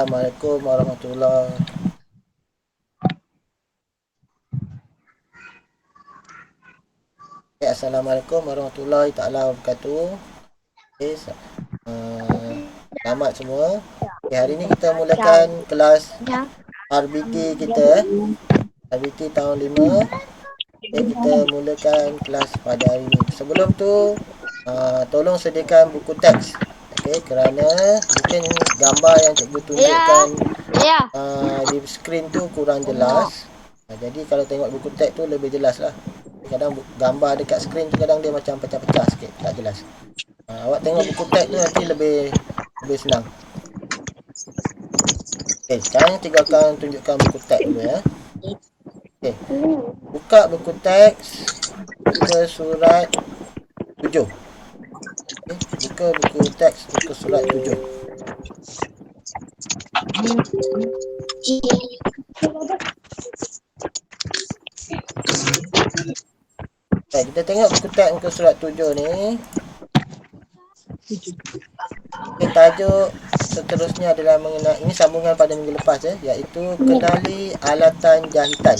Assalamualaikum warahmatullahi. Assalamualaikum warahmatullahi taala wabarakatuh. Okay, selamat semua. Okay, hari ni kita mulakan kelas RBT kita. RBT tahun 5. Okay, kita mulakan kelas pada hari ni. Sebelum tu, tolong sediakan buku teks. Okay, kerana mungkin gambar yang cikgu tunjukkan di skrin tu kurang jelas. Jadi kalau tengok buku teks tu lebih jelas lah. Kadang gambar dekat skrin tu kadang dia macam pecah-pecah sikit, tak jelas. Awak tengok buku teks tu nanti lebih senang. Okay, sekarang cikgu akan tunjukkan buku teks dulu ya. Okay, buka buku teks, buka surat 7. Okay, buka buku teks, buka surat 7. Okay, kita tengok buku teks muka surat 7 ni. Okay, tajuk seterusnya adalah mengenai, ini sambungan pada minggu lepas iaitu kenali alatan jahitan.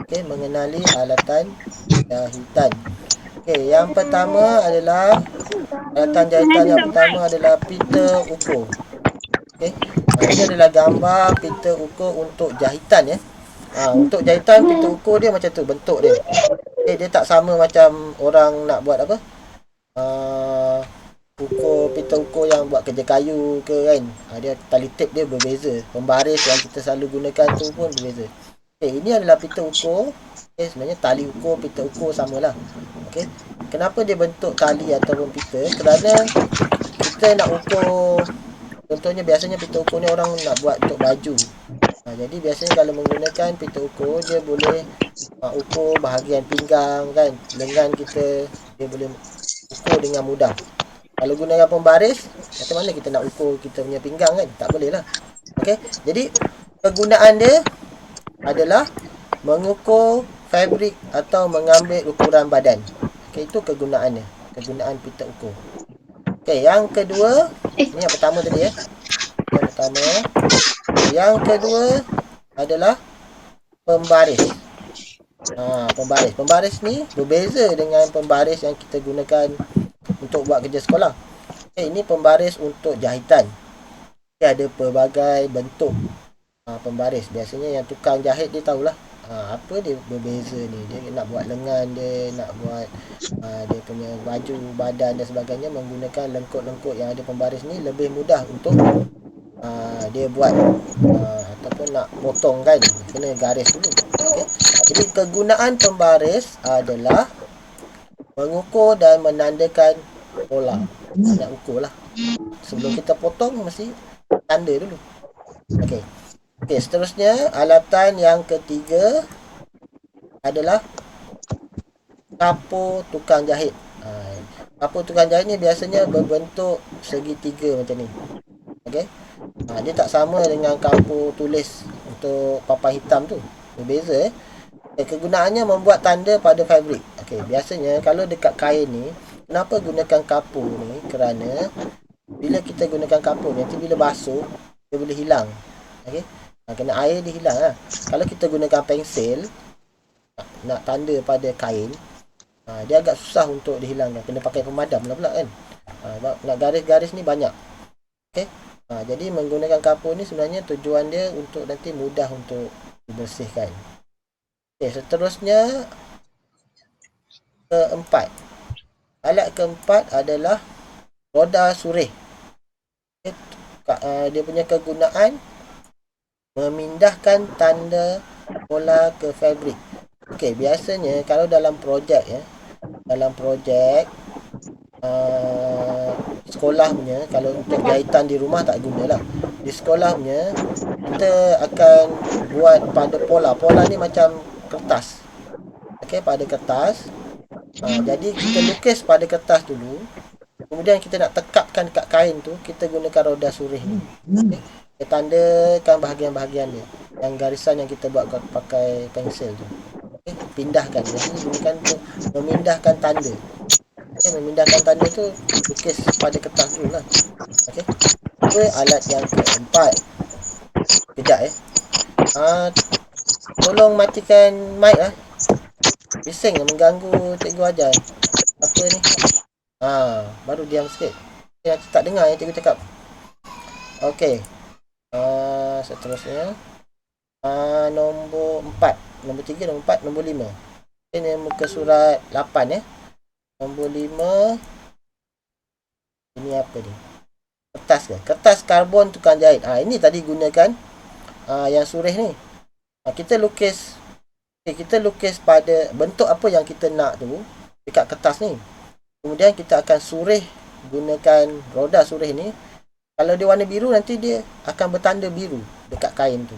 Okay, mengenali alatan jahitan. Okay, yang pertama adalah alatan jahitan yang pertama adalah pita ukur. Okay, ini adalah gambar pita ukur untuk jahitan untuk jahitan pita ukur dia macam tu bentuk dia. Okay, dia tak sama macam orang nak buat apa? Ukur pita ukur yang buat kerja kayu ke kan. Dia tali tip dia berbeza. Pembaris yang kita selalu gunakan tu pun berbeza. Okay, ini adalah pita ukur. Okay, sebenarnya tali ukur, pita ukur samalah. Okay, kenapa dia bentuk tali ataupun pita? Kerana kita nak ukur, contohnya biasanya pita ukur ni orang nak buat untuk baju. Jadi biasanya kalau menggunakan pita ukur, dia boleh ukur bahagian pinggang kan, lengan kita, dia boleh ukur dengan mudah. Kalau gunakan pembaris, macam mana kita nak ukur kita punya pinggang kan? Tak boleh lah. Okay, jadi kegunaan dia adalah mengukur fabrik atau mengambil ukuran badan. Okay, itu kegunaannya. Kegunaan pita ukur. Okay, yang kedua, ini yang pertama tadi Yang pertama. Yang kedua adalah pembaris. Pembaris. Pembaris ni berbeza dengan pembaris yang kita gunakan untuk buat kerja sekolah. Okay, ini pembaris untuk jahitan. Dia ada pelbagai bentuk pembaris. Biasanya yang tukang jahit dia tahulah apa dia berbeza ni. Dia nak buat lengan dia, nak buat dia punya baju, badan dan sebagainya menggunakan lengkuk-lengkuk yang ada pembaris ni lebih mudah untuk dia buat ataupun nak potong kan, kena garis dulu. Okay. Jadi kegunaan pembaris adalah mengukur dan menandakan pola. Nak ukur lah. Sebelum kita potong mesti tanda dulu. Okey. Okey, seterusnya alatan yang ketiga adalah kapur tukang jahit. Kapur tukang jahit ni biasanya berbentuk segitiga macam ni. Okey. Dia tak sama dengan kapur tulis untuk papan hitam tu. Berbeza kegunaannya membuat tanda pada fabrik. Okey, biasanya kalau dekat kain ni, kenapa gunakan kapur ni? Kerana bila kita gunakan kapur ni, nanti bila basuh dia boleh hilang. Okey. Kena air dia hilang lah. Kalau kita gunakan pensel nak tanda pada kain, dia agak susah untuk dihilangkan. Kena pakai pemadam lah pula kan. Nak garis-garis ni banyak. Okey. Jadi menggunakan kapur ni sebenarnya tujuan dia untuk nanti mudah untuk dibersihkan. Okay, seterusnya keempat. Alat keempat adalah roda surih. Okay, dia punya kegunaan memindahkan tanda pola ke fabrik. Okey, biasanya kalau dalam projek dalam projek sekolah punya, kalau untuk jahitan di rumah tak gunalah. Di sekolah punya kita akan buat pada pola. Pola ni macam kertas. Okey, pada kertas. Jadi kita lukis pada kertas dulu. Kemudian kita nak tekapkan dekat kain tu, kita gunakan roda surih ni. Okay. Kita tandakan bahagian-bahagian dia. Yang garisan yang kita buat pakai pensel tu. Okay. Pindahkan. Jadi gunakan untuk memindahkan tanda. Okay. Memindahkan tanda tu lukis pada kertas dulu lah. Okay. kedua, alat yang keempat. Kejap tolong matikan mic bising mengganggu cikgu ajar. Apa ni? Baru diam sikit. Tak dengar yang cikgu cakap. Okey. Seterusnya. Nombor 4. Nombor 3, nombor 4, nombor 5. Ini muka surat 8 Nombor 5. Ini apa ni? Kertas ke? Kertas karbon tukang jahit. Ini tadi gunakan yang surih ni. Kita lukis pada bentuk apa yang kita nak tu dekat kertas ni. Kemudian kita akan surih gunakan roda surih ni. Kalau dia warna biru, nanti dia akan bertanda biru dekat kain tu.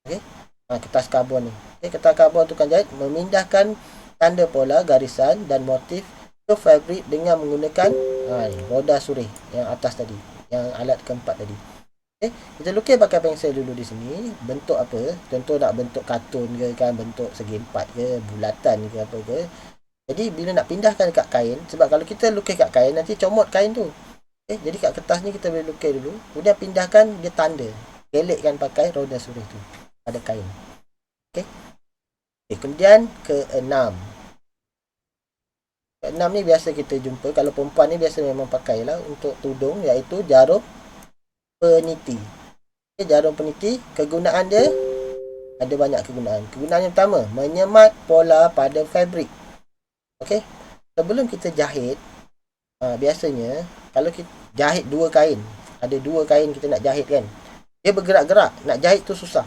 Okey. Kertas karbon ni. Kertas karbon tukang jahit memindahkan tanda pola, garisan dan motif ke fabrik dengan menggunakan roda surih yang atas tadi, yang alat keempat tadi. Kita lukis pakai pensel dulu di sini. Bentuk apa? Contoh nak bentuk kartun ke kan, bentuk segi empat ke, bulatan ke apa ke. Jadi bila nak pindahkan dekat kain, sebab kalau kita lukis kat kain, nanti comot kain tu. Jadi kat kertas ni kita boleh lukis dulu, kemudian pindahkan dia tanda, gelekkan pakai roda surih tu pada kain. Kemudian ke-6. Ke-6 ni biasa kita jumpa, kalau perempuan ni biasa memang pakailah untuk tudung, iaitu jarum peniti. Jarum peniti, kegunaan dia ada banyak kegunaan. Kegunaan yang pertama, menyemat pola pada fabrik. Okey. Sebelum kita jahit, biasanya kalau kita jahit dua kain, ada dua kain kita nak jahit kan, dia bergerak-gerak, nak jahit tu susah.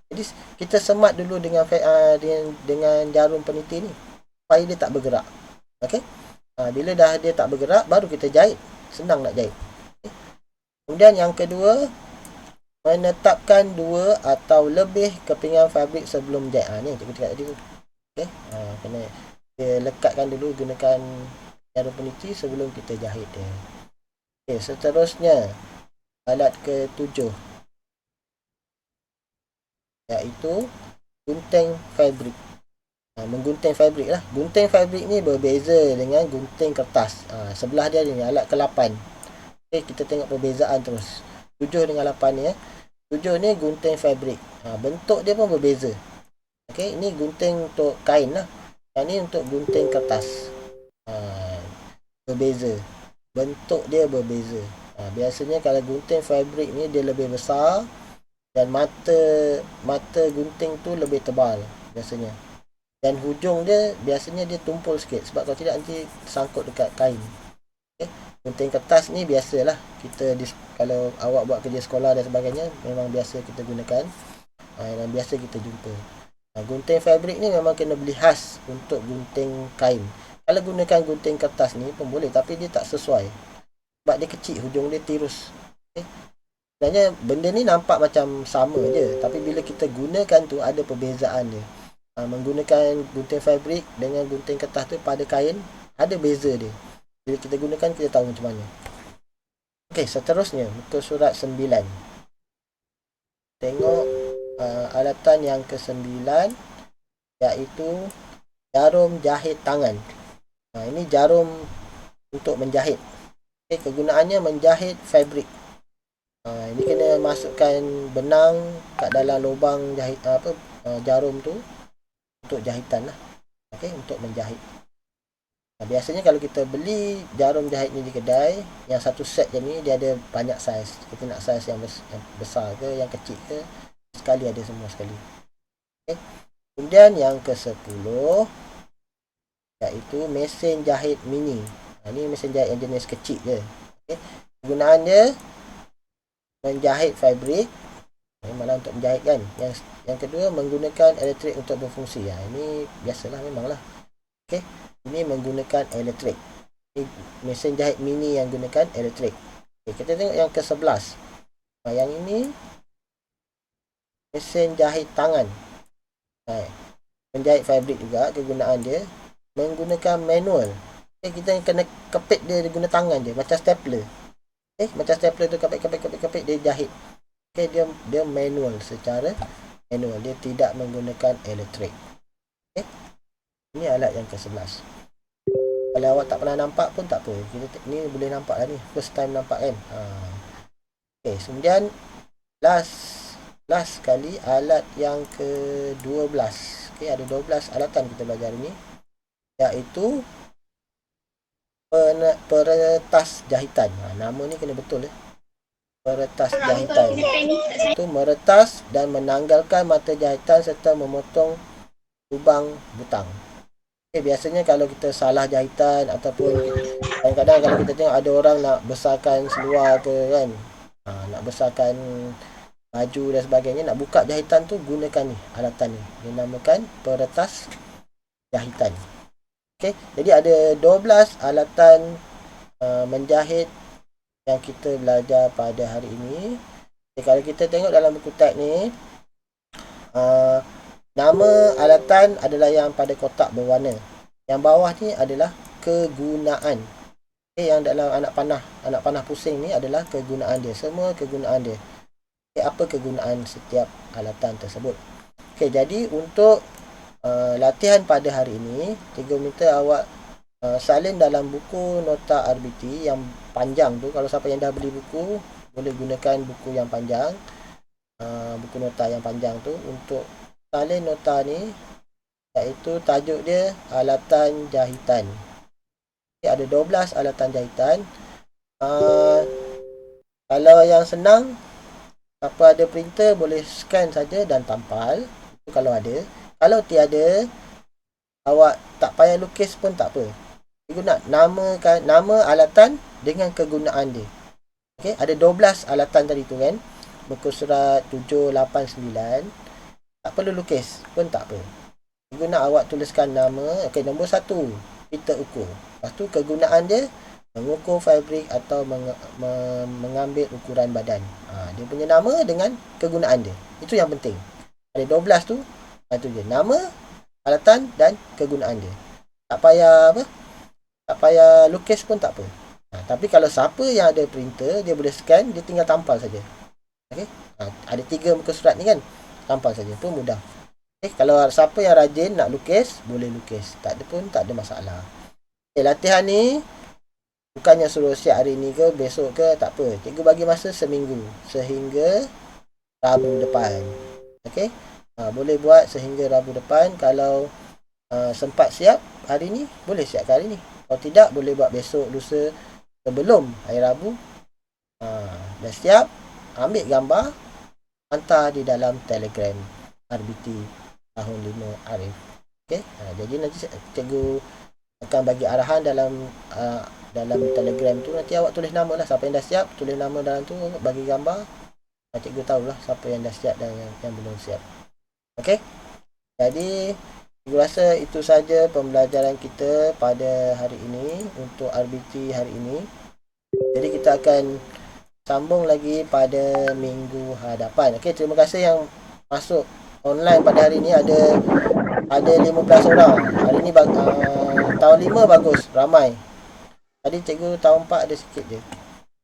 Jadi kita semat dulu dengan jarum peniti ni supaya dia tak bergerak. Okey. Bila dah dia tak bergerak, baru kita jahit, senang nak jahit. Kemudian yang kedua, menetapkan dua atau lebih kepingan fabrik sebelum jahit. Ni cikgu cakap tadi tu. Okey. Kena dia lekatkan dulu gunakan jarum peniti sebelum kita jahit dia. Okey, seterusnya alat ke-7, iaitu gunting fabrik. Menggunting fabrik lah. Gunting fabrik ni berbeza dengan gunting kertas. Sebelah dia ni alat ke-8. Okay, kita tengok perbezaan terus. 7 dengan 8 ni 7 ni gunting fabrik. Bentuk dia pun berbeza. Okay, ini gunting untuk kain lah. Yang ni untuk gunting kertas. Berbeza. Bentuk dia berbeza. Biasanya kalau gunting fabrik ni dia lebih besar dan mata gunting tu lebih tebal biasanya. Dan hujung dia biasanya dia tumpul sikit, sebab kalau tidak nanti sangkut dekat kain. Okay. Gunting kertas ni biasalah kita kalau awak buat kerja sekolah dan sebagainya, memang biasa kita gunakan, yang biasa kita jumpa. Gunting fabrik ni memang kena beli khas untuk gunting kain. Kalau gunakan gunting kertas ni pun boleh, tapi dia tak sesuai sebab dia kecil, hujung dia tirus. Okay. Sebenarnya benda ni nampak macam sama je, tapi bila kita gunakan tu ada perbezaan dia. Menggunakan gunting fabrik dengan gunting kertas tu pada kain ada beza dia. Bila kita gunakan, kita tahu macam mana. Okey, seterusnya muka surat 9. Tengok alatan yang ke-9, iaitu jarum jahit tangan. Ini jarum untuk menjahit. Okay, kegunaannya menjahit fabrik. Ini kena masukkan benang kat dalam lubang jahit jarum tu untuk jahitan lah. Okay, untuk menjahit. Biasanya kalau kita beli jarum jahit ni di kedai, yang satu set je ni dia ada banyak saiz. Kita nak saiz yang besar ke, yang kecil ke, sekali ada semua sekali. Okay. Kemudian yang ke-10, iaitu mesin jahit mini. Ini mesin jahit yang jenis kecil je. Okay. Kegunaan dia menjahit fabrik. Malah untuk menjahit kan. Yang kedua, menggunakan elektrik untuk berfungsi. Ini biasalah memanglah. Okay. Ini menggunakan elektrik. Ini mesin jahit mini yang gunakan elektrik. Okay, kita tengok yang ke-11. Yang ini mesin jahit tangan. Menjahit fabrik juga. Kegunaan dia menggunakan manual. Okay, kita kena kepit dia guna tangan je, macam stapler. Okay, macam stapler tu kepit dia jahit. Okay, dia manual, secara manual. Dia tidak menggunakan elektrik. Okay. Ini alat yang ke-11. Kalau awak tak pernah nampak pun tak apa. Ni boleh nampak lah ni. First time nampak kan. Kemudian last kali alat yang ke-12. Ada 12 alatan kita belajar ni, iaitu peretas jahitan. Nama ni kena betul peretas jahitan. Itu meretas dan menanggalkan mata jahitan serta memotong lubang butang. Biasanya kalau kita salah jahitan ataupun kadang-kadang kalau kita tengok ada orang nak besarkan seluar ke kan, nak besarkan baju dan sebagainya, nak buka jahitan tu, gunakan ni alatan ni, dinamakan peretas jahitan. Jadi ada 12 alatan menjahit yang kita belajar pada hari ini. Kalau kita tengok dalam buku teks ni, nama alatan adalah yang pada kotak berwarna. Yang bawah ni adalah kegunaan. Yang dalam anak panah pusing ni adalah kegunaan dia. Semua kegunaan dia. Apa kegunaan setiap alatan tersebut. Jadi untuk latihan pada hari ini, 3 minta awak salin dalam buku nota RBT yang panjang tu. Kalau siapa yang dah beli buku, boleh gunakan buku yang panjang, buku nota yang panjang tu untuk salin nota ni, iaitu tajuk dia alatan jahitan. Ada 12 alatan jahitan. Kalau yang senang, siapa ada printer boleh scan saja dan tampal. Itu kalau ada. Kalau tiada, awak tak payah lukis pun tak apa. Cikgu nak nama alatan dengan kegunaan dia. Ada 12 alatan tadi tu kan. Buku surat 7, 8, 9. Tak perlu lukis pun tak apa. Cikgu nak awak tuliskan nama. Nombor 1, pita ukur. Lepas tu kegunaan dia, mengukur fabrik atau mengambil ukuran badan. Dia punya nama dengan kegunaan dia. Itu yang penting. Ada 12 tu. Itu je. Nama, alatan dan kegunaan dia. Tak payah lukis pun tak apa. Tapi kalau siapa yang ada printer, dia boleh scan, dia tinggal tampal saja. Ada 3 muka surat ni kan. Tampal saja. Pun mudah. Kalau siapa yang rajin nak lukis, boleh lukis. Tak ada masalah. Latihan ni bukannya suruh siap hari ni ke besok ke, tak apa. Cikgu bagi masa seminggu sehingga Rabu depan. Boleh buat sehingga Rabu depan. Kalau sempat siap hari ni, boleh siap hari ni. Kalau tidak, boleh buat besok, lusa, sebelum hari Rabu. Dah siap, ambil gambar, hantar di dalam Telegram RBT tahun 5 Arif. Jadi nanti cikgu akan bagi arahan dalam Telegram tu. Nanti awak tulis nama lah. Siapa yang dah siap, tulis nama dalam tu, bagi gambar. Cikgu tahulah siapa yang dah siap dan yang belum siap. Jadi cikgu rasa itu saja pembelajaran kita pada hari ini untuk RBT hari ini. Jadi kita akan sambung lagi pada minggu hadapan. Terima kasih yang masuk online pada hari ini. Ada 15 orang. Hari ni tahun 5 bagus, ramai. Tadi cikgu tahun 4 ada sikit je.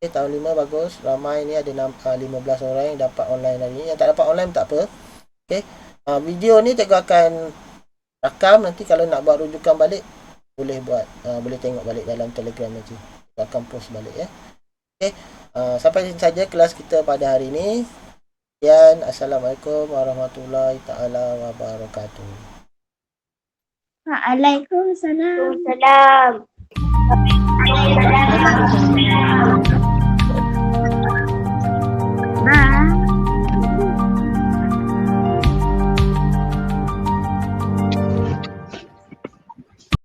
Tahun 5 bagus, ramai ni. Ada 15 orang yang dapat online hari ni. Yang tak dapat online tak apa. Video ni cikgu akan rakam. Nanti kalau nak buat rujukan balik, boleh buat. Boleh tengok balik dalam Telegram nanti. Cikgu akan post balik ya. Sampai sini saja kelas kita pada hari ini. Sekian. Assalamualaikum warahmatullahi taala wabarakatuh. Waalaikumsalam. Waalaikumsalam.